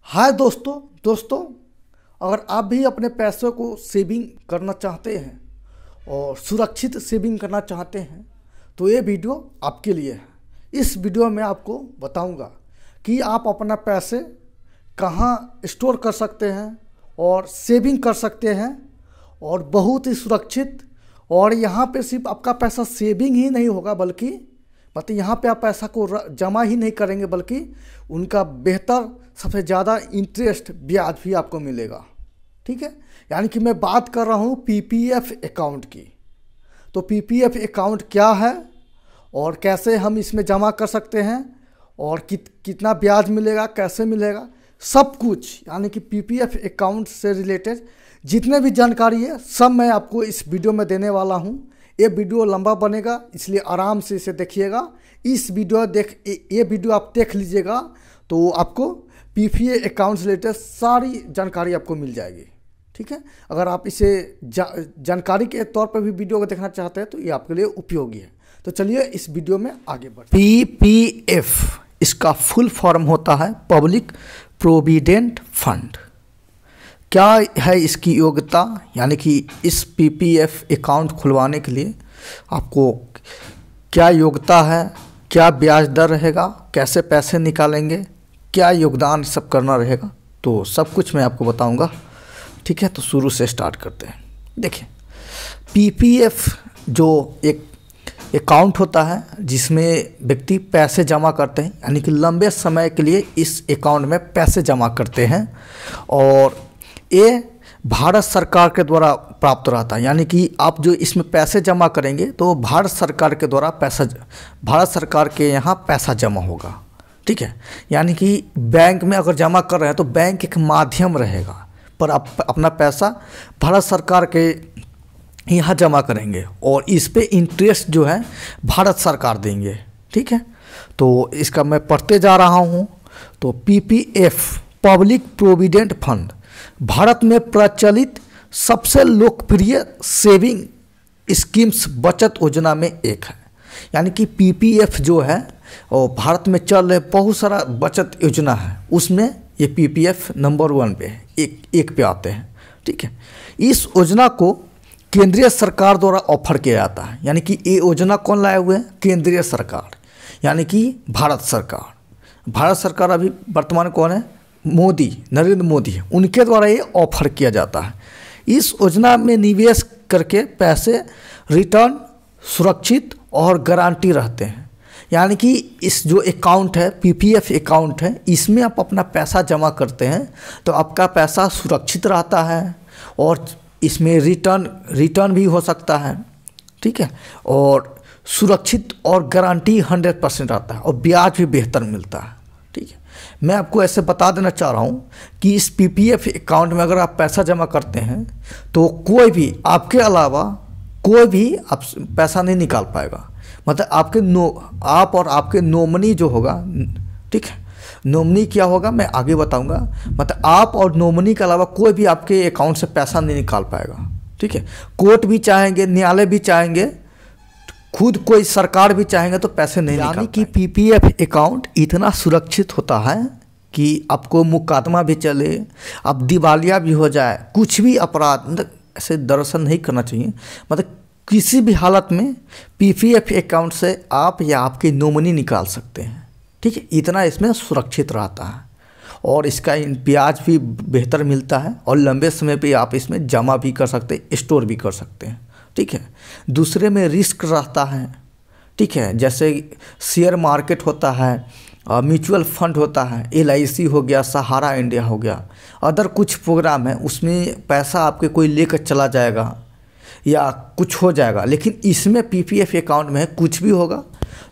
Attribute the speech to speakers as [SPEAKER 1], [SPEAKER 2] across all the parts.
[SPEAKER 1] हाय दोस्तों, अगर आप भी अपने पैसों को सेविंग करना चाहते हैं और सुरक्षित सेविंग करना चाहते हैं तो ये वीडियो आपके लिए है। इस वीडियो में आपको बताऊंगा कि आप अपना पैसे कहां स्टोर कर सकते हैं और सेविंग कर सकते हैं और बहुत ही सुरक्षित। और यहाँ पे सिर्फ आपका पैसा सेविंग ही नहीं होगा बल्कि मतलब यहाँ पे आप पैसा को जमा ही नहीं करेंगे बल्कि उनका बेहतर सबसे ज़्यादा इंटरेस्ट ब्याज भी आपको मिलेगा। ठीक है, यानी कि मैं बात कर रहा हूँ पीपीएफ अकाउंट की। तो पीपीएफ अकाउंट क्या है और कैसे हम इसमें जमा कर सकते हैं और कितना ब्याज मिलेगा, कैसे मिलेगा, सब कुछ यानी कि पीपीएफ अकाउंट से रिलेटेड जितने भी जानकारी है सब मैं आपको इस वीडियो में देने वाला हूँ। ये वीडियो लंबा बनेगा इसलिए आराम से इसे देखिएगा। ये वीडियो आप देख लीजिएगा तो आपको पीपीएफ अकाउंट से रिलेटेड सारी जानकारी आपको मिल जाएगी। ठीक है, अगर आप इसे जानकारी के तौर पर भी वीडियो को देखना चाहते हैं तो ये आपके लिए उपयोगी है। तो चलिए इस वीडियो में आगे बढ़ते हैं। पीपीएफ इसका फुल फॉर्म होता है पब्लिक प्रोविडेंट फंड। क्या है इसकी योग्यता, यानी कि इस पीपीएफ अकाउंट खुलवाने के लिए आपको क्या योग्यता है, क्या ब्याज दर रहेगा, कैसे पैसे निकालेंगे, क्या योगदान सब करना रहेगा, तो सब कुछ मैं आपको बताऊंगा। ठीक है, तो शुरू से स्टार्ट करते हैं। देखिए, पीपीएफ जो एक अकाउंट होता है जिसमें व्यक्ति पैसे जमा करते हैं, यानी कि लंबे समय के लिए इस अकाउंट में पैसे जमा करते हैं और ये भारत सरकार के द्वारा प्राप्त रहता है। यानी कि आप जो इसमें पैसे जमा करेंगे तो भारत सरकार के द्वारा भारत सरकार के यहाँ पैसा जमा होगा। ठीक है, यानी कि बैंक में अगर जमा कर रहे हैं तो बैंक एक माध्यम रहेगा, पर आप अपना पैसा भारत सरकार के यहाँ जमा करेंगे और इस पे इंटरेस्ट जो है भारत सरकार देंगे। ठीक है, तो इसका मैं पढ़ते जा रहा हूँ। तो PPF public provident fund Bharat में प्रचलित सबसे लोकप्रिय सेविंग स्कीम्स बचत योजना में एक है। यानी कि पीपीएफ जो है और भारत में चल रहे बहुत सारा बचत योजना है, उसमें ये पीपीएफ नंबर 1 पे है, एक पे आते हैं। ठीक है, इस योजना को केंद्रीय सरकार द्वारा ऑफर किया जाता है। यानी कि ये योजना कौन लाए हुए हैं? केंद्रीय सरकार, यानी कि भारत सरकार। भारत सरकार अभी वर्तमान कौन है? नरेंद्र मोदी है, उनके द्वारा ये ऑफर किया जाता है। इस योजना में निवेश करके पैसे रिटर्न सुरक्षित और गारंटी रहते हैं। यानी कि इस जो अकाउंट है पीपीएफ अकाउंट है, इसमें आप अपना पैसा जमा करते हैं तो आपका पैसा सुरक्षित रहता है और इसमें रिटर्न भी हो सकता है। ठीक है, और सुरक्षित और गारंटी 100% आता है और ब्याज भी बेहतर मिलता है। ठीक है, मैं आपको ऐसे बता देना चाह रहा हूँ कि इस पीपीएफ अकाउंट में अगर आप पैसा जमा करते हैं तो कोई भी आपके अलावा कोई भी आप पैसा नहीं निकाल पाएगा। मतलब आप और आपके नॉमिनी जो होगा, ठीक है, नॉमिनी क्या होगा मैं आगे बताऊंगा। मतलब आप और नॉमिनी के अलावा कोई भी आपके अकाउंट से पैसा नहीं निकाल पाएगा। ठीक है, कोर्ट भी चाहेंगे, न्यायालय भी चाहेंगे, खुद कोई सरकार भी चाहेंगे तो पैसे नहीं निकाल पाएंगे। यानी कि पीपीएफ अकाउंट इतना सुरक्षित होता है कि आपको मुकदमा भी चले, आप दिवालिया भी हो जाए, कुछ भी अपराध मतलब ऐसे दर्शन नहीं करना चाहिए। मतलब किसी भी हालत में पीपीएफ अकाउंट से आप या आपकी नॉमिनी निकाल सकते हैं। ठीक है, इतना इसमें सुरक्षित रहता है और इसका ब्याज भी बेहतर मिलता है और लंबे समय पे आप इसमें जमा भी कर सकते हैं, स्टोर भी कर सकते हैं। ठीक है, दूसरे में रिस्क रहता है। ठीक है, जैसे शेयर मार्केट होता है, म्यूचुअल फंड होता है, एलआईसी हो गया, सहारा इंडिया हो गया, अदर कुछ प्रोग्राम है, उसमें पैसा आपके कोई लेकर चला जाएगा या कुछ हो जाएगा। लेकिन इसमें पीपीएफ अकाउंट में कुछ भी होगा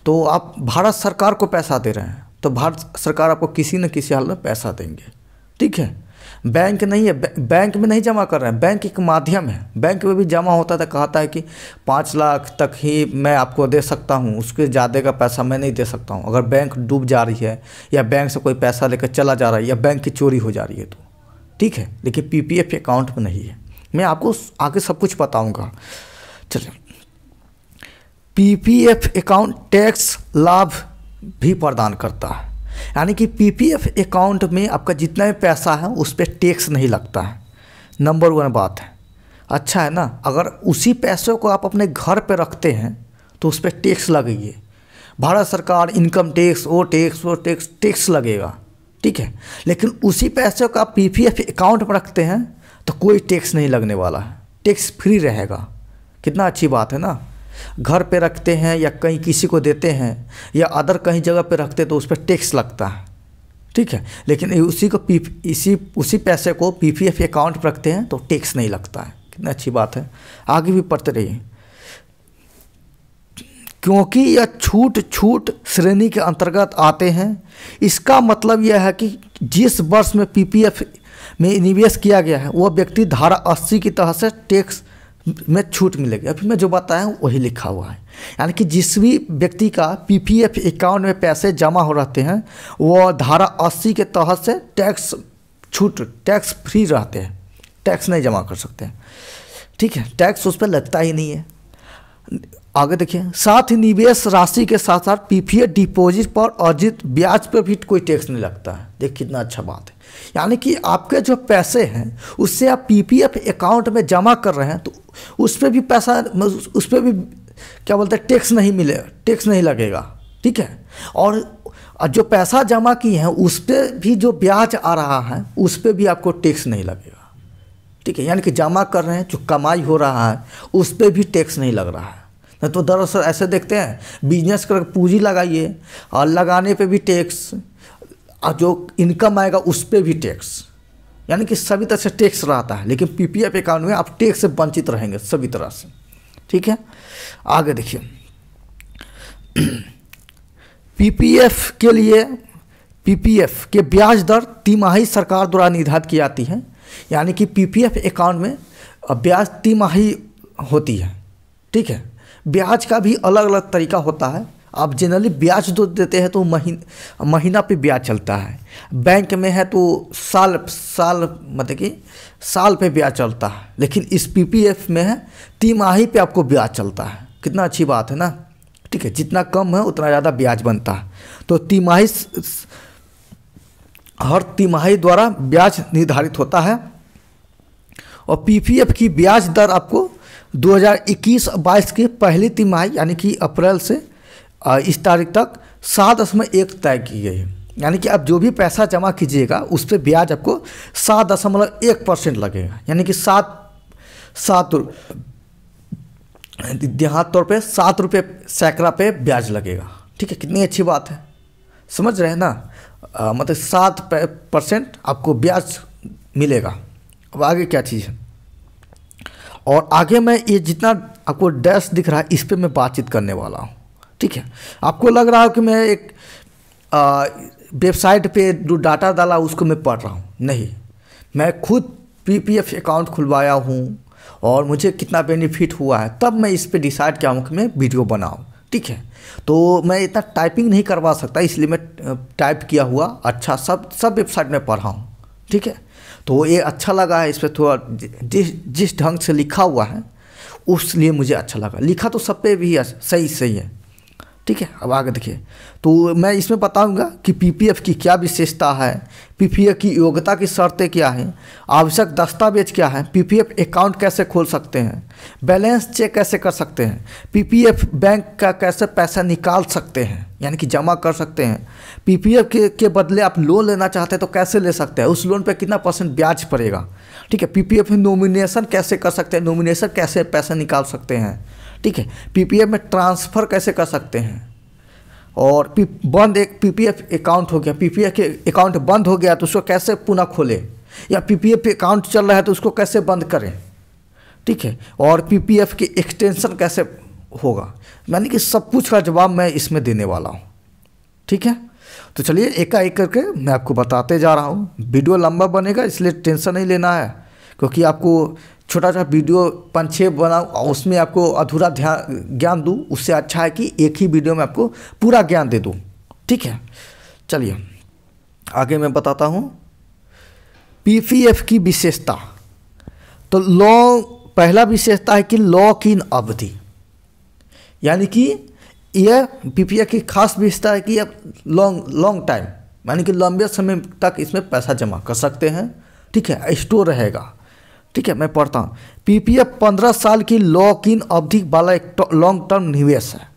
[SPEAKER 1] तो आप भारत सरकार को पैसा दे रहे हैं तो भारत सरकार आपको किसी न किसी हाल में पैसा देंगे। ठीक है, बैंक नहीं है, बैंक में नहीं जमा कर रहे हैं, बैंक एक माध्यम है। बैंक में भी जमा होता था, कहता है कि 5 लाख तक ही मैं आपको दे सकता हूँ, उसके ज़्यादा का पैसा मैं नहीं दे सकता हूँ। अगर बैंक डूब जा रही है या बैंक से कोई पैसा लेकर चला जा रहा है या बैंक की चोरी हो जा रही है तो ठीक है, लेकिन पीपीएफ अकाउंट में नहीं है। मैं आपको आगे सब कुछ बताऊँगा। चलिए, पीपीएफ अकाउंट टैक्स लाभ भी प्रदान करता है। यानी कि पीपीएफ अकाउंट में आपका जितना भी पैसा है उस पर टैक्स नहीं लगता है। नंबर 1 बात है, अच्छा है ना। अगर उसी पैसों को आप अपने घर पे रखते हैं तो उस पर टैक्स लगेगी, भारत सरकार इनकम टैक्स वो टैक्स लगेगा, ठीक है। लेकिन उसी पैसे को आप पीपीएफ अकाउंट में रखते हैं तो कोई टैक्स नहीं लगने वाला है, टैक्स फ्री रहेगा। कितना अच्छी बात है ना। घर पे रखते हैं या कहीं किसी को देते हैं या अदर कहीं जगह पे रखते हैं तो उस पर टैक्स लगता है, ठीक है। लेकिन उसी पैसे को पीपीएफ अकाउंट पर रखते हैं तो टैक्स नहीं लगता है। कितना अच्छी बात है। आगे भी पढ़ते रहिए। क्योंकि यह छूट श्रेणी के अंतर्गत आते हैं, इसका मतलब यह है कि जिस वर्ष में पीपीएफ में निवेश किया गया है वह व्यक्ति धारा 80 की तरह से टैक्स में छूट मिलेगी। अभी मैं जो बताया हूँ वही लिखा हुआ है। यानी कि जिस भी व्यक्ति का पीपीएफ अकाउंट में पैसे जमा हो रहते हैं वो धारा 80 के तहत से टैक्स फ्री रहते हैं, टैक्स नहीं जमा कर सकते हैं, ठीक है। टैक्स उस पर लगता ही नहीं है। आगे देखिए, साथ ही निवेश राशि के साथ साथ पीपीएफ डिपॉजिट पर अर्जित ब्याज पर भी कोई टैक्स नहीं लगता है। देखिए कितना अच्छा बात है। यानी कि आपके जो पैसे हैं उससे आप पीपीएफ अकाउंट में जमा कर रहे हैं तो उस पर भी पैसा, उस पर भी क्या बोलते हैं टैक्स नहीं लगेगा, ठीक है। और जो पैसा जमा किए हैं उस पर भी जो ब्याज आ रहा है उस पर भी आपको टैक्स नहीं लगेगा, ठीक है। यानी कि जमा कर रहे हैं, जो कमाई हो रहा है उस पर भी टैक्स नहीं लग रहा है। नहीं तो दरअसल ऐसे देखते हैं बिजनेस कर पूंजी लगाइए और लगाने पे भी टैक्स, और जो इनकम आएगा उस पर भी टैक्स, यानी कि सभी तरह से टैक्स रहता है। लेकिन पीपीएफ अकाउंट में आप टैक्स से वंचित रहेंगे सभी तरह से, ठीक है। आगे देखिए, पीपीएफ के लिए पीपीएफ के ब्याज दर तिमाही सरकार द्वारा निर्धारित की जाती है। यानी कि पीपीएफ अकाउंट में ब्याज तिमाही होती है, ठीक है। ब्याज का भी अलग अलग तरीका होता है। आप जनरली ब्याज जो देते हैं तो महीना पे ब्याज चलता है, बैंक में है तो साल मतलब कि साल पे ब्याज चलता है। लेकिन इस पीपीएफ में है तिमाही पे आपको ब्याज चलता है। कितना अच्छी बात है ना, ठीक है। जितना कम है उतना ज़्यादा ब्याज बनता है। तो हर तिमाही द्वारा ब्याज निर्धारित होता है। और पीपीएफ की ब्याज दर आपको 2021-22 की पहली तिमाही यानी कि अप्रैल से इस तारीख तक 7.1 तय की गई है। यानी कि आप जो भी पैसा जमा कीजिएगा उस पर ब्याज आपको 7.1% लगेगा। यानी कि देहात तौर पे 7 रुपये सैकड़ा पे ब्याज लगेगा, ठीक है। कितनी अच्छी बात है, समझ रहे हैं ना। मतलब 7% आपको ब्याज मिलेगा। अब आगे क्या चीज़ है, और आगे मैं ये जितना आपको डैश दिख रहा है इस पे मैं बातचीत करने वाला हूँ, ठीक है। आपको लग रहा है कि मैं एक वेबसाइट पे जो डाटा डाला उसको मैं पढ़ रहा हूँ, नहीं। मैं खुद पीपीएफ अकाउंट खुलवाया हूँ और मुझे कितना बेनिफिट हुआ है तब मैं इस पे डिसाइड किया हूँ कि मैं वीडियो बनाऊँ, ठीक है। तो मैं इतना टाइपिंग नहीं करवा सकता, इसलिए मैं टाइप किया हुआ अच्छा सब वेबसाइट में पढ़ा हूँ, ठीक है। तो ये अच्छा लगा है, इस पर थोड़ा जिस ढंग से लिखा हुआ है उसलिए मुझे अच्छा लगा। लिखा तो सब पे भी सही है, ठीक है। अब आगे देखिए, तो मैं इसमें बताऊंगा कि पीपीएफ की क्या विशेषता है, पीपीएफ की योग्यता की शर्तें क्या हैं, आवश्यक दस्तावेज क्या है, पीपीएफ अकाउंट कैसे खोल सकते हैं, बैलेंस चेक कैसे कर सकते हैं, पीपीएफ बैंक का कैसे पैसा निकाल सकते हैं यानी कि जमा कर सकते हैं, पीपीएफ के बदले आप लोन लेना चाहते हैं तो कैसे ले सकते हैं, उस लोन पर कितना % ब्याज पड़ेगा, ठीक है। पीपीएफ में नॉमिनेशन कैसे कर सकते हैं, नॉमिनेशन कैसे पैसा निकाल सकते हैं, ठीक है। पीपीएफ में ट्रांसफ़र कैसे कर सकते हैं, और एक पीपीएफ अकाउंट हो गया, पीपीएफ के अकाउंट बंद हो गया तो उसको कैसे पुनः खोलें, या पीपीएफ अकाउंट चल रहा है तो उसको कैसे बंद करें, ठीक है। और पीपीएफ की एक्सटेंशन कैसे होगा, यानी कि सब कुछ का जवाब मैं इसमें देने वाला हूँ, ठीक है। तो चलिए एक करके मैं आपको बताते जा रहा हूँ। वीडियो लंबा बनेगा इसलिए टेंशन नहीं लेना है, क्योंकि आपको छोटा सा वीडियो 5-6 बनाऊँ और उसमें आपको अधूरा ज्ञान दूँ, उससे अच्छा है कि एक ही वीडियो में आपको पूरा ज्ञान दे दूँ, ठीक है। चलिए आगे मैं बताता हूँ पीपीएफ की विशेषता। तो पहला विशेषता है कि लॉक इन अवधि, यानी कि यह पीपीएफ की खास विशेषता है कि यह लॉन्ग टाइम यानी कि लंबे समय तक इसमें पैसा जमा कर सकते हैं। ठीक है, स्टोर रहेगा। ठीक है, मैं पढ़ता हूँ। पीपीएफ 15 साल की लॉक इन अवधि वाला एक लॉन्ग टर्म निवेश है।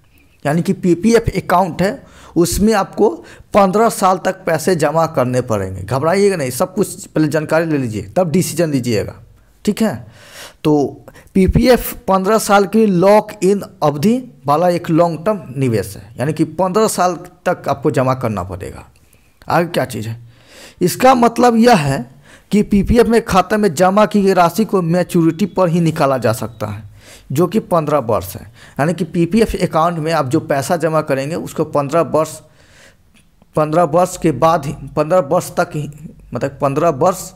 [SPEAKER 1] यानी कि पीपीएफ अकाउंट है, उसमें आपको 15 साल तक पैसे जमा करने पड़ेंगे। घबराइएगा नहीं, सब कुछ पहले जानकारी ले लीजिए तब डिसीजन लीजिएगा। ठीक है, तो पीपीएफ 15 साल की लॉक इन अवधि वाला एक लॉन्ग टर्म निवेश है, यानी कि 15 साल तक आपको जमा करना पड़ेगा। आगे क्या चीज़ है, इसका मतलब यह है कि पीपीएफ में खाते में जमा की गई राशि को मैच्योरिटी पर ही निकाला जा सकता है, जो कि 15 वर्ष है। यानी कि पीपीएफ अकाउंट में आप जो पैसा जमा करेंगे उसको 15 वर्ष के बाद ही, 15 वर्ष तक ही, मतलब 15 वर्ष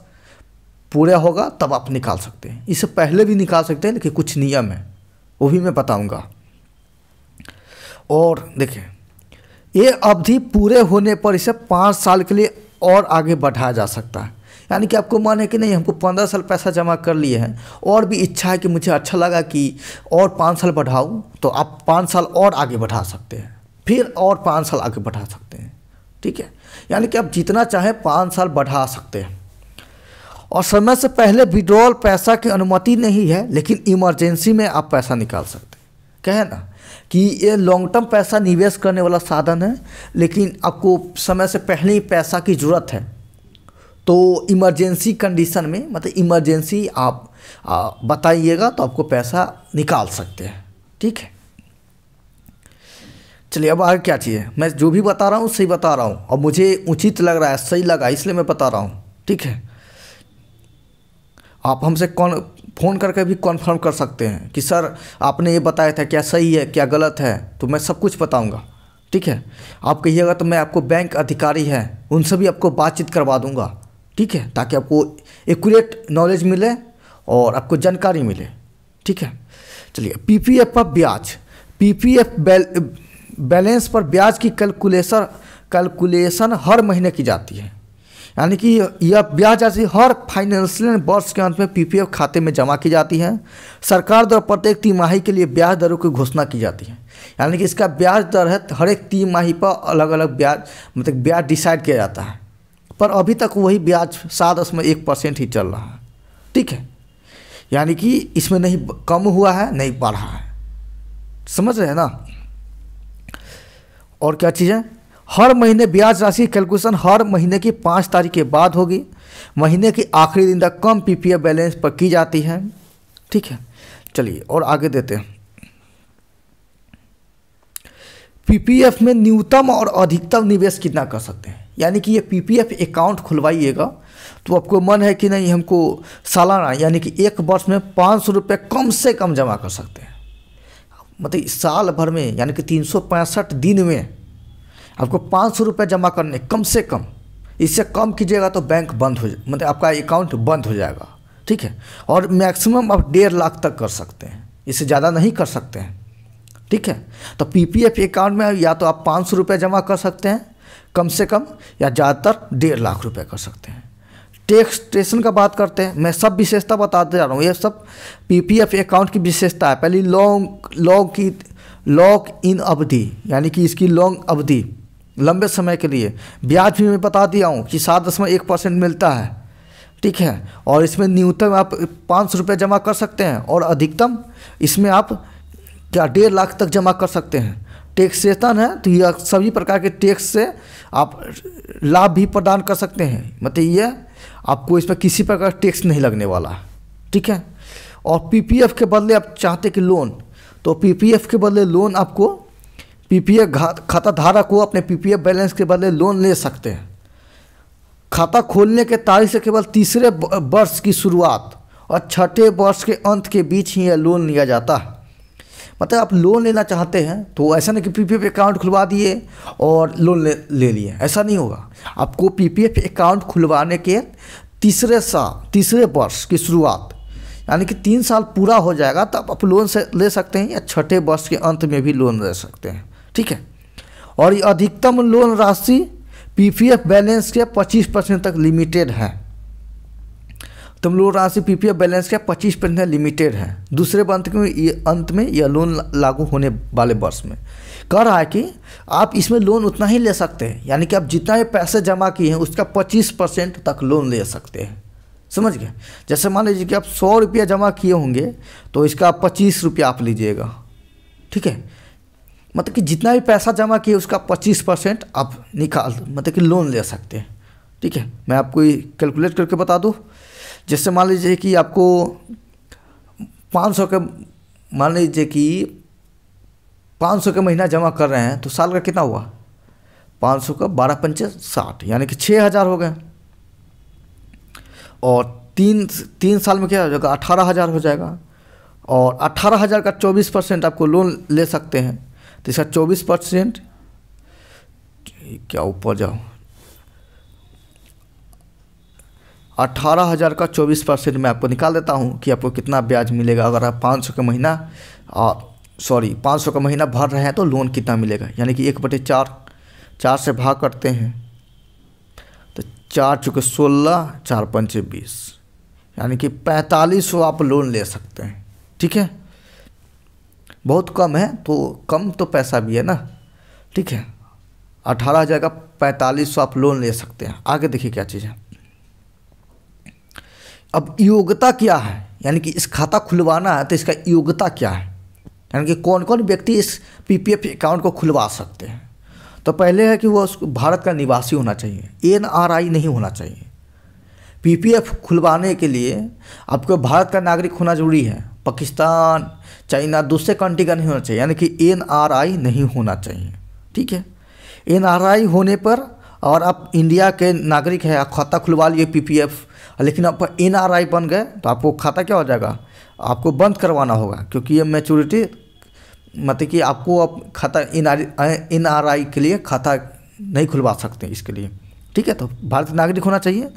[SPEAKER 1] पूरा होगा तब आप निकाल सकते हैं। इससे पहले भी निकाल सकते हैं, लेकिन कुछ नियम है वो भी मैं बताऊंगा। और देखिए, ये अवधि पूरे होने पर इसे 5 साल के लिए और आगे बढ़ाया जा सकता है। यानी कि आपको मन है कि नहीं, हमको 15 साल पैसा जमा कर लिए हैं और भी इच्छा है कि मुझे अच्छा लगा कि और 5 साल बढ़ाऊँ, तो आप 5 साल और आगे बढ़ा सकते हैं, फिर और 5 साल आगे बढ़ा सकते हैं। ठीक है, यानी कि आप जितना चाहें 5 साल बढ़ा सकते हैं। और समय से पहले विड्रॉल पैसा की अनुमति नहीं है, लेकिन इमरजेंसी में आप पैसा निकाल सकते हैं। कहे ना कि ये लॉन्ग टर्म पैसा निवेश करने वाला साधन है, लेकिन आपको समय से पहले ही पैसा की ज़रूरत है, तो इमरजेंसी कंडीशन में, मतलब इमरजेंसी आप बताइएगा तो आपको पैसा निकाल सकते हैं। ठीक है, चलिए अब आगे क्या चाहिए। मैं जो भी बता रहा हूँ सही बता रहा हूँ और मुझे उचित लग रहा है, सही लगा, इसलिए मैं बता रहा हूँ। ठीक है, आप हमसे फ़ोन करके भी कॉन्फर्म कर सकते हैं कि सर आपने ये बताया था, क्या सही है क्या गलत है, तो मैं सब कुछ बताऊंगा। ठीक है, आप कहिएगा तो मैं आपको बैंक अधिकारी हैं उनसे भी आपको बातचीत करवा दूंगा। ठीक है, ताकि आपको एक्यूरेट नॉलेज मिले और आपको जानकारी मिले। ठीक है, चलिए पीपीएफ पर ब्याज। पीपीएफ बैलेंस पर ब्याज की कैलकुलेशन हर महीने की जाती है। यानी कि यह ब्याज राशि हर फाइनेंशियल वर्ष के अंत में पीपीएफ खाते में जमा की जाती है। सरकार द्वारा प्रत्येक तिमाही के लिए ब्याज दरों की घोषणा की जाती है। यानी कि इसका ब्याज दर है, हर एक तिमाही पर अलग अलग ब्याज, मतलब ब्याज डिसाइड किया जाता है, पर अभी तक वही ब्याज 7.1% ही चल रहा है। ठीक है, यानी कि इसमें नहीं कम हुआ है नहीं बढ़ा है, समझ रहे हैं ना। और क्या चीज़ है, हर महीने ब्याज राशि की कैलकुलेशन हर महीने की 5 तारीख के बाद होगी। महीने के आखिरी दिन तक कम पीपीएफ बैलेंस पर की जाती है। ठीक है, चलिए और आगे देते हैं। पीपीएफ में न्यूनतम और अधिकतम निवेश कितना कर सकते हैं। यानी कि ये पीपीएफ अकाउंट खुलवाइएगा तो आपको मन है कि नहीं, हमको सालाना यानी कि 1 वर्ष में 500 रुपये कम से कम जमा कर सकते हैं। मतलब साल भर में यानी कि 365 दिन में आपको 500 रुपये जमा करने कम से कम। इससे कम कीजिएगा तो बैंक बंद हो मतलब आपका अकाउंट बंद हो जाएगा। ठीक है, और मैक्सिमम आप 1.5 लाख तक कर सकते हैं, इससे ज़्यादा नहीं कर सकते हैं। ठीक है, तो पीपीएफ अकाउंट में या तो आप 500 रुपये जमा कर सकते हैं कम से कम, या ज़्यादातर 1.5 लाख रुपये कर सकते हैं। टैक्सेशन का बात करते हैं, मैं सब विशेषता बताते जा रहा हूँ, ये सब पीपीएफ अकाउंट की विशेषता है। पहली लॉक इन अवधि, यानी कि इसकी लॉन्ग अवधि, लंबे समय के लिए। ब्याज भी मैं बता दिया हूँ कि 7.1% मिलता है। ठीक है, और इसमें न्यूनतम आप 500 रुपये जमा कर सकते हैं और अधिकतम इसमें आप क्या 1.5 लाख तक जमा कर सकते हैं। टैक्सेशन है तो यह सभी प्रकार के टैक्स से आप लाभ भी प्रदान कर सकते हैं, मतलब ये आपको इसमें किसी प्रकार का टैक्स नहीं लगने वाला है। ठीक है, और पीपीएफ के बदले आप चाहते कि लोन, तो पीपीएफ के बदले लोन आपको पीपीएफ खाता धारक को अपने पीपीएफ बैलेंस के बदले लोन ले सकते हैं। खाता खोलने के तारीख से केवल 3रे वर्ष की शुरुआत और 6ठे वर्ष के अंत के बीच ही यह लोन लिया जाता है। मतलब आप लोन लेना चाहते हैं तो ऐसा नहीं कि पीपीएफ अकाउंट खुलवा दिए और लोन ले लिए, ऐसा नहीं होगा। आपको पीपीएफ अकाउंट खुलवाने के 3रे वर्ष की शुरुआत यानी कि 3 साल पूरा हो जाएगा तब आप लोन से ले सकते हैं, या 6ठे वर्ष के अंत में भी लोन ले सकते हैं। ठीक है, और ये अधिकतम लोन राशि पीपीएफ बैलेंस के 25% तक लिमिटेड है। तुम लोग राशि पीपीएफ बैलेंस का 25% लिमिटेड है दूसरे अंत में यह लोन लागू होने वाले वर्ष में। कह रहा है कि आप इसमें लोन उतना ही ले सकते हैं, यानी कि आप जितना भी पैसे जमा किए हैं उसका 25% तक लोन ले सकते हैं। समझ गए? जैसे मान लीजिए कि आप 100 रुपया जमा किए होंगे तो इसका 25 रुपया आप लीजिएगा। ठीक है, मतलब कि जितना भी पैसा जमा किए उसका 25% आप मतलब कि लोन ले सकते हैं। ठीक है, मैं आपको कैलकुलेट करके बता दूँ। जैसे मान लीजिए कि आपको 500 का मान लीजिए कि 500 का महीना जमा कर रहे हैं तो साल का कितना हुआ? 500 का 12 पंचे 60, यानी कि 6000 हो गए। और तीन साल में क्या हो जाएगा? 18,000 हो जाएगा। और 18,000 का 24% आपको लोन ले सकते हैं, तो इसका 24% क्या ऊपर जाओ, 18,000 का 24% मैं आपको निकाल देता हूँ कि आपको कितना ब्याज मिलेगा। अगर आप 500 का महीना 500 का महीना भर रहे हैं तो लोन कितना मिलेगा, यानी कि 1/4, 4 से भाग करते हैं तो 4 चुके 16, 4 पंचे 20, यानी कि 4500 आप लोन ले सकते हैं। ठीक है, बहुत कम है, तो कम तो पैसा भी है ना। ठीक है, 18,000 का 4500 आप लोन ले सकते हैं। आगे देखिए क्या चीज़ है। अब योग्यता क्या है, यानी कि इस खाता खुलवाना है तो इसका योग्यता क्या है, यानी कि कौन कौन व्यक्ति इस पीपीएफ अकाउंट को खुलवा सकते हैं। तो पहले है कि वो भारत का निवासी होना चाहिए, एनआरआई नहीं होना चाहिए। पीपीएफ खुलवाने के लिए आपको भारत का नागरिक होना जरूरी है, पाकिस्तान, चाइना, दूसरे कंट्री का नहीं होना चाहिए, यानी कि एनआरआई नहीं होना चाहिए। ठीक है, एनआरआई होने पर और आप इंडिया के नागरिक हैं, आप खाता खुलवा लिए पीपीएफ, लेकिन आप एनआरआई बन गए तो आपको खाता क्या हो जाएगा? आपको बंद करवाना होगा, क्योंकि ये मैच्योरिटी मतलब कि आपको अब खाता एनआरआई के लिए खाता नहीं खुलवा सकते इसके लिए। ठीक है, तो भारतीय नागरिक होना चाहिए।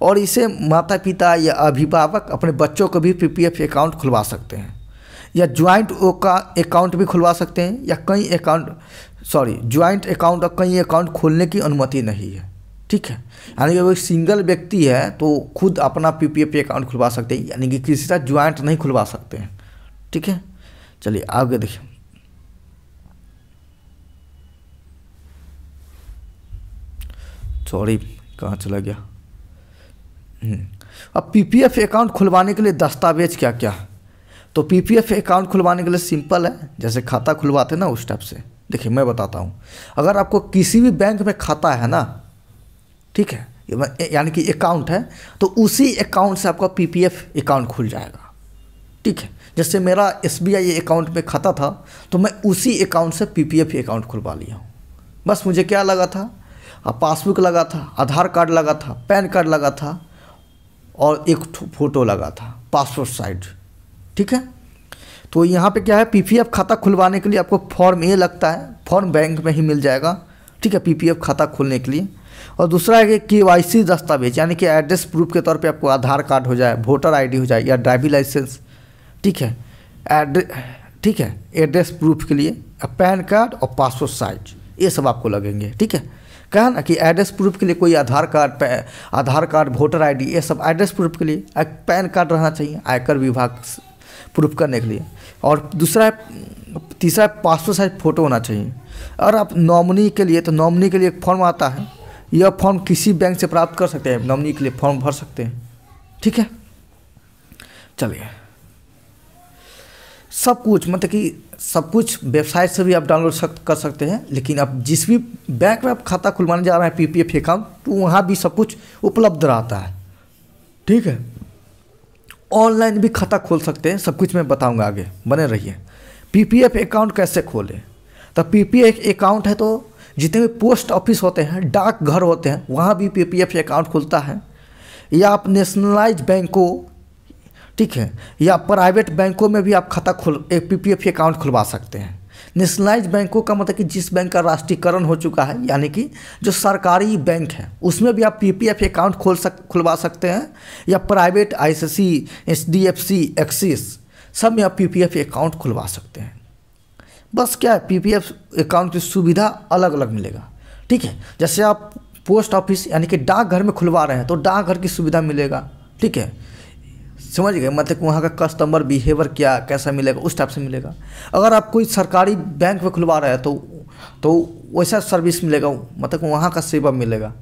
[SPEAKER 1] और इसे माता पिता या अभिभावक अपने बच्चों को भी पीपीएफ अकाउंट खुलवा सकते हैं, या ज्वाइंट का अकाउंट भी खुलवा सकते हैं, या कई ज्वाइंट अकाउंट और कई अकाउंट खोलने की अनुमति नहीं है। ठीक है, यानी कि वो सिंगल व्यक्ति है तो खुद अपना पीपीएफ अकाउंट खुलवा सकते हैं, यानी कि किसी का ज्वाइंट नहीं खुलवा सकते हैं। ठीक है, चलिए आगे देखिए। सॉरी, कहाँ चला गया? अब पीपीएफ अकाउंट खुलवाने के लिए दस्तावेज क्या क्या है? तो पीपीएफ अकाउंट खुलवाने के लिए सिंपल है, जैसे खाता खुलवाते ना उस टाइप से। देखिए मैं बताता हूँ, अगर आपको किसी भी बैंक में खाता है ना, ठीक है, यानी कि अकाउंट है, तो उसी अकाउंट से आपका पीपीएफ अकाउंट खुल जाएगा। ठीक है, जैसे मेरा एसबीआई अकाउंट में खाता था तो मैं उसी अकाउंट से पीपीएफ अकाउंट खुलवा लिया हूँ। बस मुझे क्या लगा था? पासबुक लगा था, आधार कार्ड लगा था, पैन कार्ड लगा था और एक फ़ोटो लगा था, पासपोर्ट साइज। ठीक है, तो यहाँ पे क्या है, पीपीएफ खाता खुलवाने के लिए आपको फॉर्म ए लगता है, फॉर्म बैंक में ही मिल जाएगा। ठीक है, पीपीएफ खाता खोलने के लिए। और दूसरा है कि केवाईसी दस्तावेज, यानी कि एड्रेस प्रूफ के तौर पे आपको आधार कार्ड हो जाए, वोटर आईडी हो जाए, या ड्राइविंग लाइसेंस। ठीक है, एड्रेस प्रूफ के लिए पैन कार्ड और पासपोर्ट साइज, ये सब आपको लगेंगे। ठीक है, कहा ना कि एड्रेस प्रूफ के लिए कोई आधार कार्ड, वोटर आईडी, ये सब एड्रेस प्रूफ के लिए। पैन कार्ड रहना चाहिए आयकर विभाग प्रूफ करने के लिए। और तीसरा पासपोर्ट साइज फ़ोटो होना चाहिए। और आप नॉमिनी के लिए, तो नॉमिनी के लिए एक फॉर्म आता है, यह फॉर्म किसी बैंक से प्राप्त कर सकते हैं, नॉमिनी के लिए फॉर्म भर सकते हैं। ठीक है, चलिए सब कुछ मतलब कि सब कुछ वेबसाइट से भी आप डाउनलोड कर सकते हैं, लेकिन आप जिस भी बैंक में आप खाता खुलवाने जा रहे हैं पीपीएफ अकाउंट, तो वहाँ भी सब कुछ उपलब्ध रहता है। ठीक है, ऑनलाइन भी खाता खोल सकते हैं, सब कुछ मैं बताऊंगा आगे, बने रहिए। पीपीएफ अकाउंट कैसे खोलें? तो पीपीएफ अकाउंट है तो जितने भी पोस्ट ऑफिस होते हैं, डाक घर होते हैं, वहाँ भी पीपीएफ अकाउंट खुलता है। या आप नेशनलाइज बैंकों, ठीक है, या प्राइवेट बैंकों में भी आप खाता एक पीपीएफ अकाउंट खुलवा सकते हैं। नेशनलाइज बैंकों का मतलब कि जिस बैंक का राष्ट्रीयकरण हो चुका है, यानी कि जो सरकारी बैंक है, उसमें भी आप पीपीएफ अकाउंट खुलवा सकते हैं। या प्राइवेट आईसीआईसी, एचडीएफसी, एक्सिस, सब में आप पीपीएफ अकाउंट खुलवा सकते हैं। बस क्या है, पीपीएफ अकाउंट की सुविधा अलग अलग मिलेगा। ठीक है, जैसे आप पोस्ट ऑफिस यानी कि डाकघर में खुलवा रहे हैं तो डाकघर की सुविधा मिलेगा। ठीक है, समझ गए, मतलब कि वहाँ का कस्टमर बिहेवियर क्या कैसा मिलेगा, उस टाइप से मिलेगा। अगर आप कोई सरकारी बैंक में खुलवा रहे हैं तो वैसा सर्विस मिलेगा, मतलब वहाँ का सेवा मिलेगा,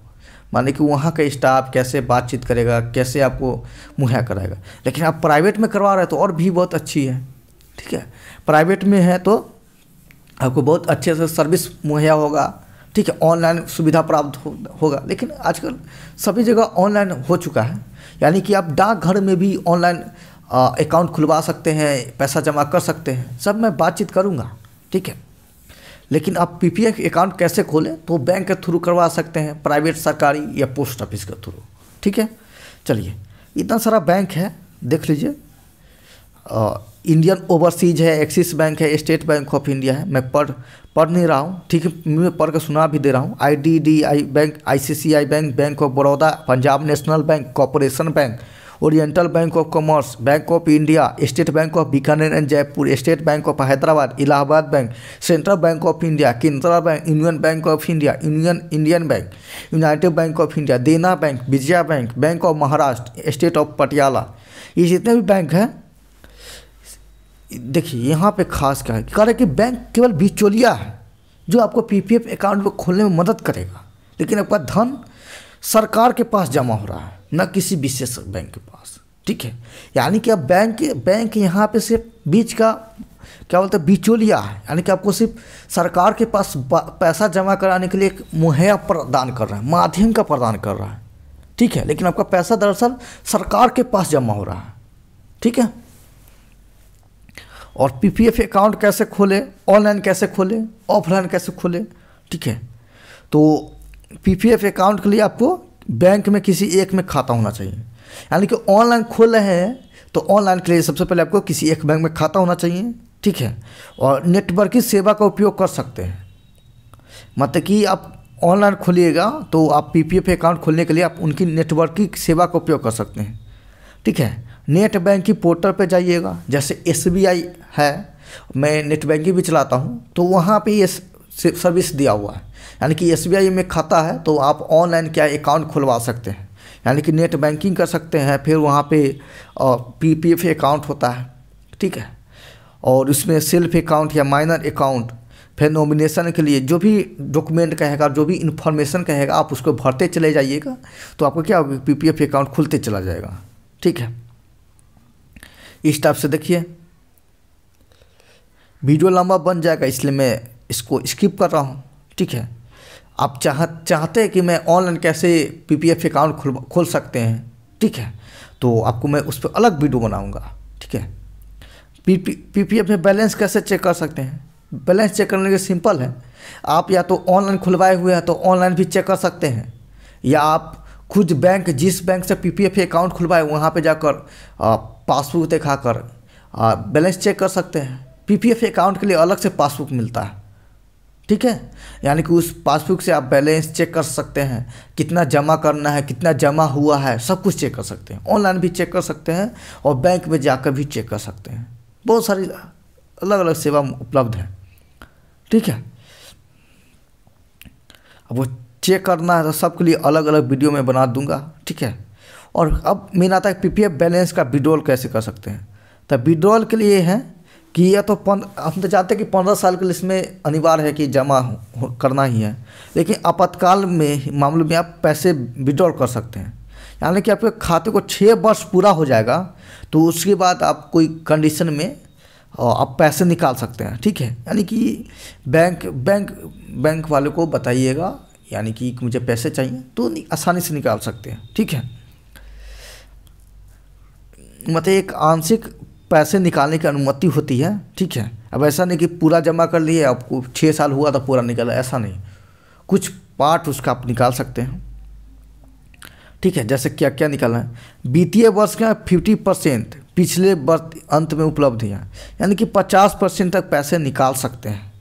[SPEAKER 1] माने कि वहाँ का स्टाफ कैसे बातचीत करेगा, कैसे आपको मुहैया कराएगा। लेकिन आप प्राइवेट में करवा रहे हैं तो और भी बहुत अच्छी है, ठीक है। प्राइवेट में है तो आपको बहुत अच्छे से सर्विस मुहैया होगा, ठीक है, ऑनलाइन सुविधा प्राप्त होगा। लेकिन आजकल सभी जगह ऑनलाइन हो चुका है, यानी कि आप डाकघर में भी ऑनलाइन अकाउंट खुलवा सकते हैं, पैसा जमा कर सकते हैं, सब मैं बातचीत करूँगा, ठीक है। लेकिन आप पीपीएफ अकाउंट कैसे खोलें, तो बैंक के थ्रू करवा सकते हैं, प्राइवेट, सरकारी या पोस्ट ऑफिस के थ्रू, ठीक है। चलिए, इतना सारा बैंक है, देख लीजिए। इंडियन ओवरसीज है, एक्सिस बैंक है, स्टेट बैंक ऑफ इंडिया है। मैं पढ़ नहीं रहा हूँ, ठीक है, मैं पढ़ के सुना भी दे रहा हूँ। IDDI bank, ICICI bank, bank of Baroda, Punjab national bank, corporation bank, oriental bank of commerce, bank of India, state bank of Bikaner and Jaipur, state bank of Hyderabad, Allahabad bank, central bank of India, Canara bank, union bank of India, Indian bank, united bank of India, Dena bank, Vijaya bank, bank of Maharashtra, state of Patiala. ये जितने भी bank हैं, देखिए यहाँ पे खास क्या है, कह रहे कि बैंक केवल बिचौलिया है जो आपको पीपीएफ अकाउंट को खोलने में मदद करेगा, लेकिन आपका धन सरकार के पास जमा हो रहा है, न किसी विशेष बैंक के पास, ठीक है। यानी कि अब बैंक यहाँ पे सिर्फ बीच का क्या बोलते हैं, बिचौलिया है, यानी कि आपको सिर्फ सरकार के पास पैसा जमा कराने के लिए एक मुहैया प्रदान कर रहा है, माध्यम का प्रदान कर रहा है, ठीक है। लेकिन आपका पैसा दरअसल सरकार के पास जमा हो रहा है, ठीक है। और पीपीएफ अकाउंट कैसे खोले, ऑनलाइन कैसे खोले, ऑफलाइन कैसे खोले, ठीक है। तो पीपीएफ अकाउंट के लिए आपको बैंक में किसी एक में खाता होना चाहिए, यानी कि ऑनलाइन खोल रहे हैं तो ऑनलाइन के लिए सबसे पहले आपको किसी एक बैंक में खाता होना चाहिए, ठीक है। और नेटवर्किंग सेवा का उपयोग कर सकते हैं, मतलब कि आप ऑनलाइन खोलिएगा तो आप पीपीएफ अकाउंट खोलने के लिए आप उनकी नेटवर्किंग सेवा का उपयोग कर सकते हैं, ठीक है। नेट बैंकिंग पोर्टल पे जाइएगा, जैसे SBI है, मैं नेट बैंकिंग भी चलाता हूँ, तो वहाँ पे ये सर्विस दिया हुआ है, यानी कि SBI में खाता है तो आप ऑनलाइन क्या अकाउंट खुलवा सकते हैं, यानी कि नेट बैंकिंग कर सकते हैं। फिर वहाँ पे पीपीएफ अकाउंट होता है, ठीक है, और उसमें सेल्फ अकाउंट या माइनर अकाउंट, फिर नॉमिनेशन के लिए जो भी डॉक्यूमेंट कहेगा, जो भी इन्फॉर्मेशन कहेगा, आप उसको भरते चले जाइएगा तो आपको क्या होगा, पीपीएफ अकाउंट खुलते चला जाएगा, ठीक है। इस टाइप से देखिए, वीडियो लंबा बन जाएगा इसलिए मैं इसको स्किप कर रहा हूँ, ठीक है। आप चाहते हैं कि मैं ऑनलाइन कैसे पीपीएफ अकाउंट खोल सकते हैं, ठीक है, तो आपको मैं उस पर अलग वीडियो बनाऊंगा, ठीक है। पीपीएफ में बैलेंस कैसे चेक कर सकते हैं, बैलेंस चेक करने के सिंपल है, आप या तो ऑनलाइन खुलवाए हुए हैं तो ऑनलाइन भी चेक कर सकते हैं, या आप खुद बैंक, जिस बैंक से पीपीएफ अकाउंट खुलवाए वहाँ पे जाकर पासबुक दिखाकर बैलेंस चेक कर सकते हैं। पीपीएफ अकाउंट के लिए अलग से पासबुक मिलता है, ठीक है, यानी कि उस पासबुक से आप बैलेंस चेक कर सकते हैं, कितना जमा करना है, कितना जमा हुआ है, सब कुछ चेक कर सकते हैं। ऑनलाइन भी चेक कर सकते हैं और बैंक में जाकर भी चेक कर सकते हैं। बहुत सारी अलग अलग सेवा उपलब्ध है, ठीक है। अब वो चेक करना है तो सबके लिए अलग अलग वीडियो में बना दूंगा, ठीक है। और अब मेन आता है पीपीएफ बैलेंस का विड्रॉल कैसे कर सकते हैं। तो विड्रॉल के लिए है कि यह तो हम तो जानते हैं कि 15 साल के लिए इसमें अनिवार्य है कि जमा करना ही है, लेकिन आपातकाल में मामले में आप पैसे विड्रॉल कर सकते हैं, यानी कि आपके खाते को 6 वर्ष पूरा हो जाएगा तो उसके बाद आप कोई कंडीशन में आप पैसे निकाल सकते हैं, ठीक है। यानी कि बैंक वाले को बताइएगा, यानी कि मुझे पैसे चाहिए तो आसानी से निकाल सकते हैं, ठीक है। मतलब एक आंशिक पैसे निकालने की अनुमति होती है, ठीक है। अब ऐसा नहीं कि पूरा जमा कर लिए, आपको 6 साल हुआ तो पूरा निकाला, ऐसा नहीं, कुछ पार्ट उसका आप निकाल सकते हैं, ठीक है। जैसे क्या क्या निकालना है, वित्तीय वर्ष का 50% पिछले वर्ष अंत में उपलब्ध है, यानी कि 50% तक पैसे निकाल सकते हैं,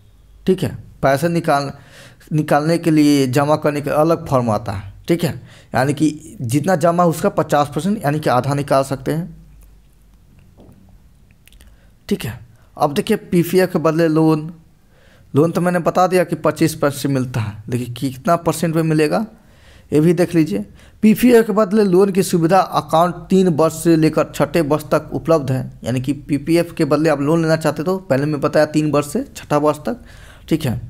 [SPEAKER 1] ठीक है। पैसे निकालने के लिए जमा करने का अलग फॉर्म आता है, ठीक है, यानी कि जितना जमा उसका 50% यानी कि आधा निकाल सकते हैं, ठीक है। अब देखिए पीपीएफ के बदले लोन तो मैंने बता दिया कि 25% मिलता है, देखिए कितना परसेंट में मिलेगा, ये भी देख लीजिए। पीपीएफ के बदले लोन की सुविधा अकाउंट 3 वर्ष से लेकर 6ठे वर्ष तक उपलब्ध है। यानी कि पीपीएफ के बदले आप लोन लेना चाहते तो पहले मैं बताया 3 वर्ष से 6ठा वर्ष तक, ठीक है।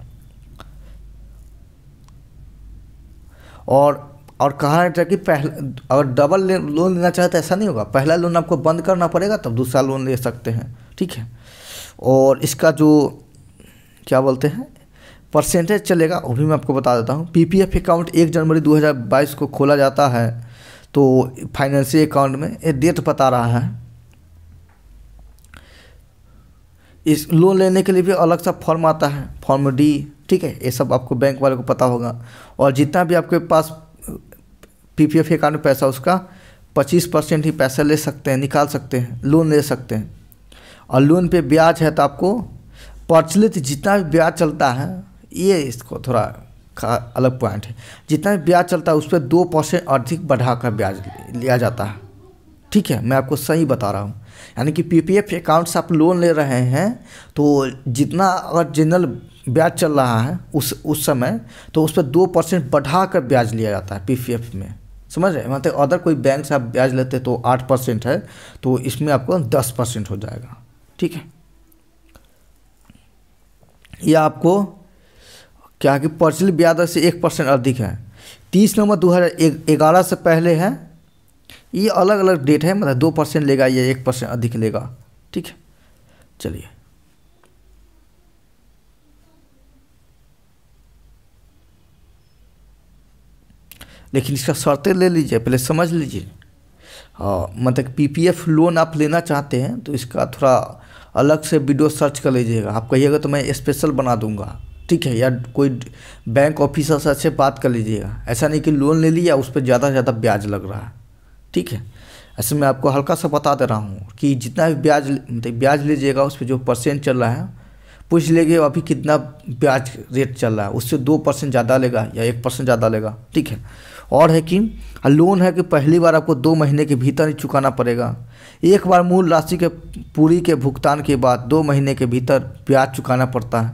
[SPEAKER 1] और कहा है कि पहले अगर डबल लोन लेना चाहते ऐसा नहीं होगा, पहला लोन आपको बंद करना पड़ेगा तब दूसरा लोन ले सकते हैं, ठीक है। और इसका जो क्या बोलते हैं परसेंटेज चलेगा वो भी मैं आपको बता देता हूँ। पीपीएफ अकाउंट 1 जनवरी 2022 को खोला जाता है, तो फाइनेंशियल अकाउंट में ये डेट बता रहा है। इस लोन लेने के लिए भी अलग सा फॉर्म आता है, फॉर्म डी, ठीक है। ये सब आपको बैंक वाले को पता होगा। और जितना भी आपके पास पीपीएफ अकाउंट में पैसा उसका 25% ही पैसा ले सकते हैं, निकाल सकते हैं, लोन ले सकते हैं। और लोन पे ब्याज है तो आपको प्रचलित जितना भी ब्याज चलता है, ये इसको थोड़ा अलग पॉइंट है, जितना भी ब्याज चलता है उस पर 2% अधिक बढ़ाकर ब्याज लिया जाता है, ठीक है। मैं आपको सही बता रहा हूँ। यानी कि पीपीएफ अकाउंट से आप लोन ले रहे हैं तो जितना अगर जनरल ब्याज चल रहा है उस समय, तो उस पर 2% बढ़ाकर ब्याज लिया जाता है पीपीएफ में, समझ रहे हैं। मतलब अदर कोई बैंक से आप ब्याज लेते तो 8% है, तो इसमें आपको 10% हो जाएगा, ठीक है। यह आपको क्या कि प्रचलित ब्याज दर से 1% अधिक है। 30 नवंबर 2011 से पहले है, ये अलग अलग डेट है, मतलब 2% लेगा या 1% अधिक लेगा, ठीक है। चलिए लेकिन इसका शर्तें ले लीजिए, पहले समझ लीजिए। हाँ, मतलब पीपीएफ लोन आप लेना चाहते हैं तो इसका थोड़ा अलग से वीडियो सर्च कर लीजिएगा। आप कहिएगा तो मैं स्पेशल बना दूंगा, ठीक है। या कोई बैंक ऑफिसर से अच्छे बात कर लीजिएगा। ऐसा नहीं कि लोन ले लिया उस पर ज़्यादा से ज़्यादा ब्याज लग रहा है, ठीक है। ऐसे मैं आपको हल्का सा बता दे रहा हूँ कि जितना भी ब्याज लीजिएगा उस पर जो परसेंट चल रहा है पूछ लीजिए अभी कितना ब्याज रेट चल रहा है, उससे 2% ज़्यादा लेगा या 1% ज़्यादा लेगा, ठीक है। और है कि लोन है कि पहली बार आपको 2 महीने के भीतर ही चुकाना पड़ेगा। एक बार मूल राशि के पूरी के भुगतान के बाद 2 महीने के भीतर ब्याज चुकाना पड़ता है।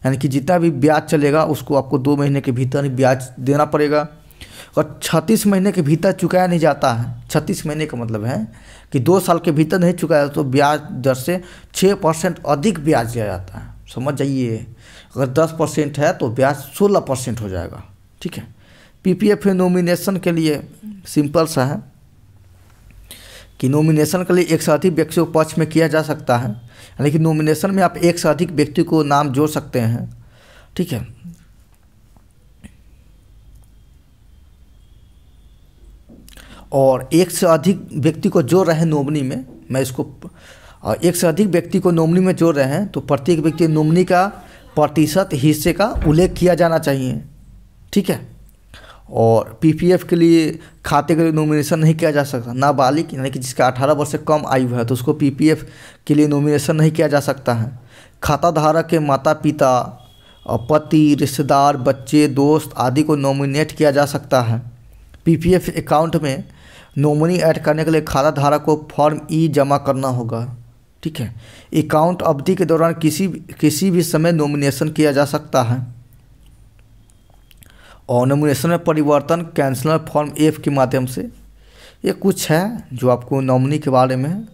[SPEAKER 1] यानी कि जितना भी ब्याज चलेगा उसको आपको 2 महीने के भीतर ही ब्याज देना पड़ेगा। और 36 महीने के भीतर चुकाया नहीं जाता है। 36 महीने का मतलब है कि 2 साल के भीतर नहीं चुकाया तो ब्याज दर से 6% अधिक ब्याज दिया जाता है, समझ जाइए। अगर 10% है तो ब्याज 16% हो जाएगा, ठीक है। पीपीएफ नॉमिनेशन के लिए सिंपल सा है कि नॉमिनेशन के लिए एक से अधिक व्यक्तियों को पक्ष में किया जा सकता है। यानी कि नॉमिनेशन में आप एक से अधिक व्यक्ति को नाम जोड़ सकते हैं, ठीक है। और एक से अधिक व्यक्ति को जोड़ रहे हैं नॉमिनी में, मैं इसको एक से अधिक व्यक्ति को नॉमिनी में जोड़ रहे हैं तो प्रत्येक व्यक्ति नॉमिनी का प्रतिशत हिस्से का उल्लेख किया जाना चाहिए, ठीक है। और पीपीएफ के लिए खाते के लिए नॉमिनेशन नहीं किया जा सकता। नाबालिग यानी कि जिसका 18 वर्ष से कम आयु है तो उसको पीपीएफ के लिए नॉमिनेशन नहीं किया जा सकता है। खाता धारक के माता पिता और पति, रिश्तेदार, बच्चे, दोस्त आदि को नॉमिनेट किया जा सकता है। पीपीएफ अकाउंट में नॉमिनी ऐड करने के लिए खाता धारक को फॉर्म ई जमा करना होगा, ठीक है। अकाउंट अवधि के दौरान किसी भी समय नॉमिनेशन किया जा सकता है। और नॉमिनेशन में परिवर्तन कैंसलर फॉर्म एफ के माध्यम से, ये कुछ है जो आपको नॉमिनी के बारे में है।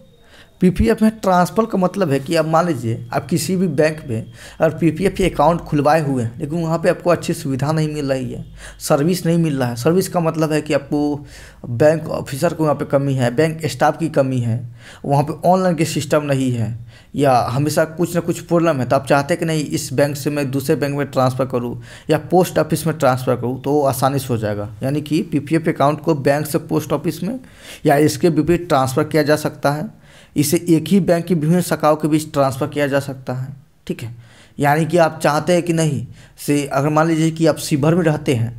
[SPEAKER 1] पीपीएफ में ट्रांसफ़र का मतलब है कि आप मान लीजिए आप किसी भी बैंक में अगर पीपीएफ के अकाउंट खुलवाए हुए हैं लेकिन वहाँ पे आपको अच्छी सुविधा नहीं मिल रही है, सर्विस नहीं मिल रहा है। सर्विस का मतलब है कि आपको बैंक ऑफिसर को वहाँ पे कमी है, बैंक स्टाफ की कमी है, वहाँ पे ऑनलाइन के सिस्टम नहीं है, या हमेशा कुछ ना कुछ प्रॉब्लम है, तो आप चाहते हैं कि नहीं इस बैंक से मैं दूसरे बैंक में ट्रांसफ़र करूँ या पोस्ट ऑफिस में ट्रांसफ़र करूँ, तो वो आसानी से हो जाएगा। यानी कि पीपीएफ अकाउंट को बैंक से पोस्ट ऑफिस में या इसके विपरीत ट्रांसफ़र किया जा सकता है। इसे एक ही बैंक की विभिन्न शाखाओं के बीच ट्रांसफ़र किया जा सकता है, ठीक है। यानी कि आप चाहते हैं कि नहीं से अगर मान लीजिए कि आप शिवहर में रहते हैं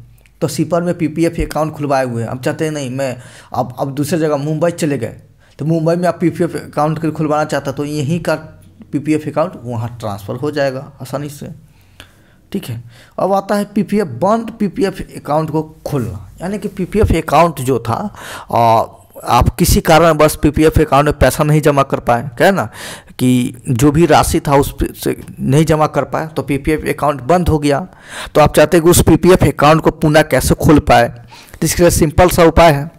[SPEAKER 1] तो शिवहर में पीपीएफ अकाउंट खुलवाए हुए हैं, आप चाहते हैं नहीं मैं अब दूसरे जगह मुंबई चले गए तो मुंबई में आप पीपीएफ अकाउंट खुलवाना चाहता तो यहीं का पीपीएफ अकाउंट वहाँ ट्रांसफ़र हो जाएगा आसानी से, ठीक है। अब आता है पीपीएफ बंद पीपीएफ अकाउंट को खोलना। यानी कि पीपीएफ अकाउंट जो था आप किसी कारणवश पीपीएफ अकाउंट में पैसा नहीं जमा कर पाए, क्या है ना कि जो भी राशि था उस से नहीं जमा कर पाए तो पीपीएफ अकाउंट बंद हो गया। तो आप चाहते हैं कि उस पीपीएफ अकाउंट को पुनः कैसे खोल पाए, तो इसके लिए सिंपल सा उपाय है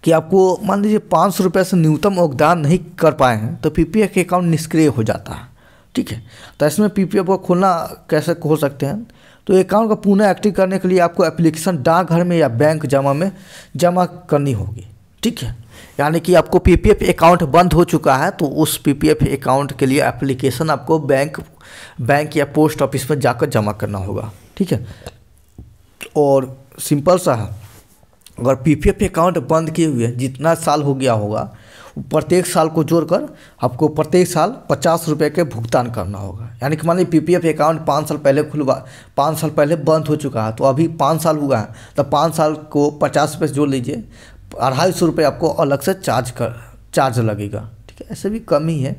[SPEAKER 1] कि आपको मान लीजिए 500 रुपये से न्यूनतम योगदान नहीं कर पाए हैं तो पीपीएफ अकाउंट निष्क्रिय हो जाता है। ठीक है, तो इसमें पीपीएफ को खोलना कैसे खोल सकते हैं, तो अकाउंट को पुनः एक्टिव करने के लिए आपको एप्लीकेशन डाकघर में या बैंक जमा में जमा करनी होगी। ठीक है, यानी कि आपको पीपीएफ अकाउंट बंद हो चुका है तो उस पीपीएफ अकाउंट के लिए एप्लीकेशन आपको बैंक या पोस्ट ऑफिस में जाकर जमा करना होगा। ठीक है, और सिंपल सा है, अगर पीपीएफ अकाउंट बंद किए हुए जितना साल हो गया होगा प्रत्येक साल को जोड़कर आपको प्रत्येक साल 50 रुपये के भुगतान करना होगा। यानी कि मान लीजिए पीपीएफ अकाउंट 5 साल पहले बंद हो चुका है तो अभी 5 साल हुआ है तो 5 साल को 50 रुपये से जोड़ लीजिए, 250 रुपये आपको अलग से चार्ज लगेगा। ठीक है, ऐसे भी कम ही है।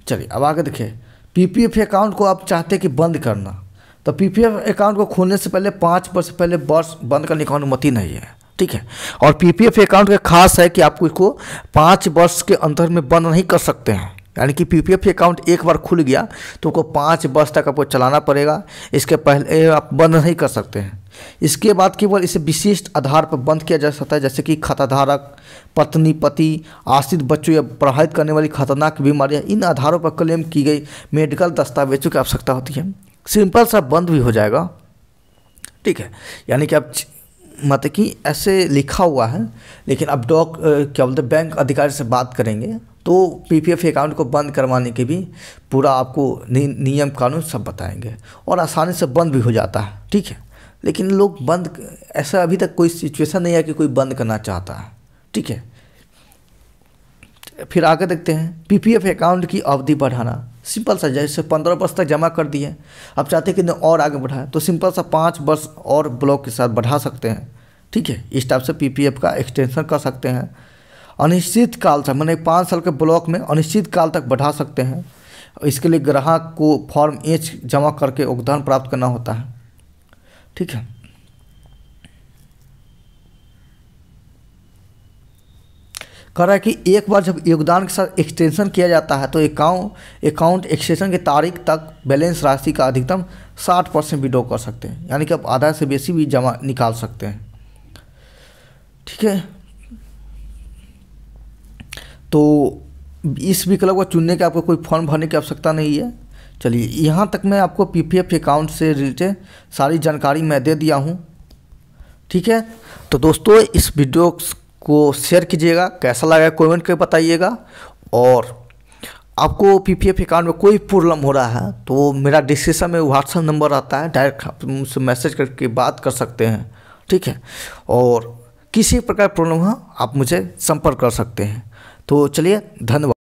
[SPEAKER 1] चलिए अब आगे देखिए, पीपीएफ अकाउंट को आप चाहते हैं कि बंद करना, तो पीपीएफ अकाउंट को खोलने से पहले 5 वर्ष से पहले बंद करने की अनुमति नहीं है। ठीक है, और पीपीएफ अकाउंट का खास है कि आपको इसको 5 वर्ष के अंतर में बंद नहीं कर सकते हैं। यानी कि पीपीएफ अकाउंट एक बार खुल गया तो उसको 5 वर्ष तक आपको चलाना पड़ेगा, इसके पहले आप बंद नहीं कर सकते हैं। इसके बाद केवल इसे विशिष्ट आधार पर बंद किया जा सकता है, जैसे कि खाताधारक, पत्नी, पति, आश्रित बच्चों या प्रभावित करने वाली खतरनाक बीमारियां, इन आधारों पर क्लेम की गई मेडिकल दस्तावेजों की आवश्यकता होती है। सिंपल सा बंद भी हो जाएगा। ठीक है, यानी कि आप मतलब कि ऐसे लिखा हुआ है, लेकिन अब क्या बोलते हैं बैंक अधिकारी से बात करेंगे तो पीपीएफ अकाउंट को बंद करवाने के भी पूरा आपको नियम कानून सब बताएंगे और आसानी से बंद भी हो जाता है। ठीक है, लेकिन लोग ऐसा अभी तक कोई सिचुएशन नहीं है कि कोई बंद करना चाहता है। ठीक है, फिर आगे देखते हैं पीपीएफ अकाउंट की अवधि बढ़ाना। सिंपल सा, जैसे 15 वर्ष तक जमा कर दिए, अब चाहते हैं कि और आगे बढ़ाए तो सिंपल सा 5 वर्ष और ब्लॉक के साथ बढ़ा सकते हैं। ठीक है, इस टाइप से पीपीएफ का एक्सटेंशन कर सकते हैं। अनिश्चित काल तक, मैंने 5 साल के ब्लॉक में अनिश्चित काल तक बढ़ा सकते हैं। इसके लिए ग्राहक को फॉर्म H जमा करके योगदान प्राप्त करना होता है। ठीक है, कह रहा है कि एक बार जब योगदान के साथ एक्सटेंशन किया जाता है तो अकाउंट एक्सटेंशन की तारीख तक बैलेंस राशि का अधिकतम 60% विड्रॉ कर सकते हैं। यानी कि आप आधा से बेसी भी जमा निकाल सकते हैं। ठीक है, तो इस विकल्प को चुनने के आपको कोई फॉर्म भरने की आवश्यकता नहीं है। चलिए, यहाँ तक मैं आपको पीपीएफ अकाउंट से रिलेटेड सारी जानकारी मैं दे दिया हूँ। ठीक है, तो दोस्तों इस वीडियो को शेयर कीजिएगा, कैसा लगा कमेंट करके बताइएगा, और आपको पीपीएफ अकाउंट में कोई प्रॉब्लम हो रहा है तो मेरा डिस्क्रिप्शन में व्हाट्सएप नंबर आता है, डायरेक्ट आप मुझसे मैसेज करके बात कर सकते हैं। ठीक है, और किसी प्रकार प्रॉब्लम हो आप मुझे संपर्क कर सकते हैं। तो चलिए, धन्यवाद।